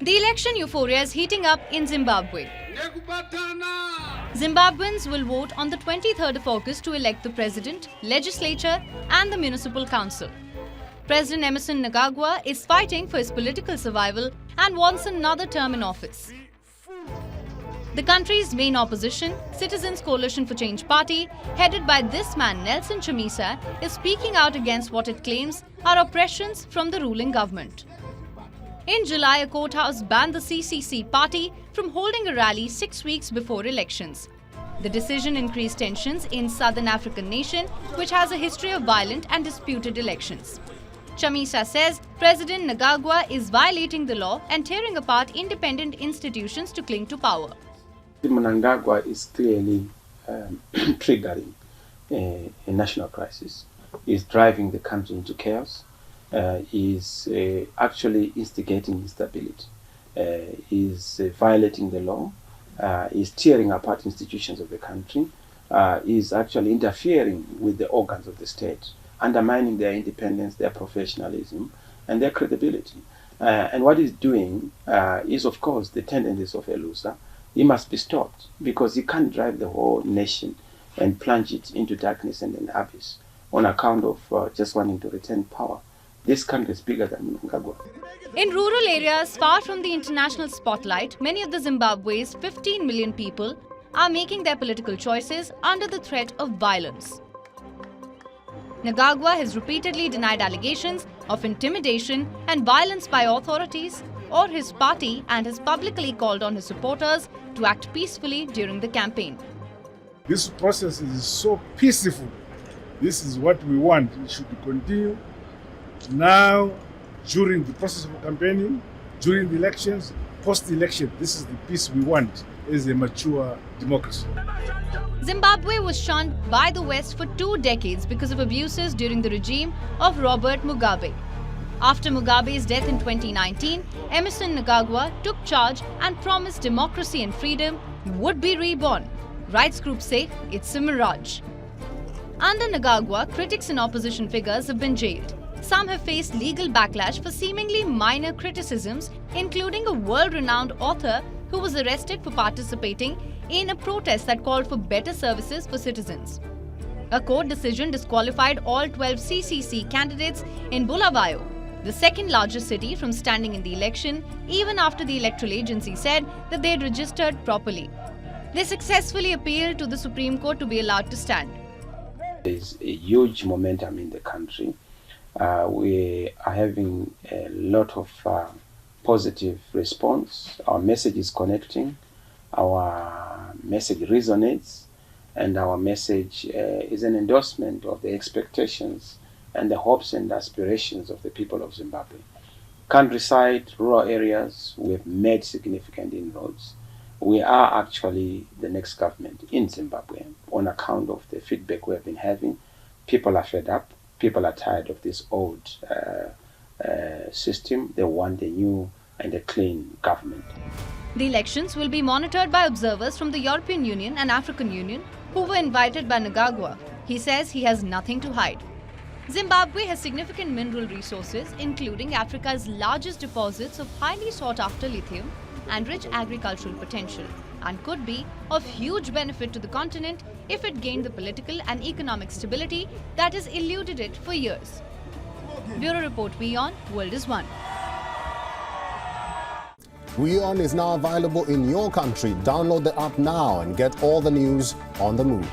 The election euphoria is heating up in Zimbabwe. Zimbabweans will vote on the 23rd of August to elect the president, legislature and the municipal council. President Emmerson Mnangagwa is fighting for his political survival and wants another term in office. The country's main opposition, Citizens Coalition for Change Party, headed by this man Nelson Chamisa, is speaking out against what it claims are oppressions from the ruling government. In July, a courthouse banned the CCC party from holding a rally 6 weeks before elections. The decision increased tensions in southern African nation, which has a history of violent and disputed elections. Chamisa says President Mnangagwa is violating the law and tearing apart independent institutions to cling to power. Mnangagwa is clearly triggering a national crisis. He's driving the country into chaos. Is actually instigating instability, is violating the law, is tearing apart institutions of the country, is actually interfering with the organs of the state, undermining their independence, their professionalism, and their credibility. And what he's doing is, of course, the tendencies of a loser. He must be stopped because he can't drive the whole nation and plunge it into darkness and an abyss on account of just wanting to retain power. This country is bigger than Mnangagwa. In rural areas far from the international spotlight, many of the Zimbabwe's 15 million people are making their political choices under the threat of violence. Mnangagwa has repeatedly denied allegations of intimidation and violence by authorities or his party and has publicly called on his supporters to act peacefully during the campaign. This process is so peaceful. This is what we want. It should continue. Now, during the process of campaigning, during the elections, post-election, this is the peace we want as a mature democracy. Zimbabwe was shunned by the West for 2 decades because of abuses during the regime of Robert Mugabe. After Mugabe's death in 2019, Emmerson Mnangagwa took charge and promised democracy and freedom would be reborn. Rights groups say it's a mirage. Under Mnangagwa, critics and opposition figures have been jailed. Some have faced legal backlash for seemingly minor criticisms, including a world-renowned author who was arrested for participating in a protest that called for better services for citizens. A court decision disqualified all 12 CCC candidates in Bulawayo, the second largest city, from standing in the election, even after the electoral agency said that they had registered properly. They successfully appealed to the Supreme Court to be allowed to stand. There is a huge momentum in the country. We are having a lot of positive response. Our message is connecting, our message resonates, and our message is an endorsement of the expectations and the hopes and aspirations of the people of Zimbabwe. Countryside, rural areas, we've made significant inroads. We are actually the next government in Zimbabwe on account of the feedback we have been having. People are fed up. People are tired of this old system. They want a new and a clean government. The elections will be monitored by observers from the European Union and African Union who were invited by Mnangagwa. He says he has nothing to hide. Zimbabwe has significant mineral resources, including Africa's largest deposits of highly sought-after lithium and rich agricultural potential, and could be of huge benefit to the continent if it gained the political and economic stability that has eluded it for years. Bureau Report WION, World is One. WION is now available in your country. Download the app now and get all the news on the move.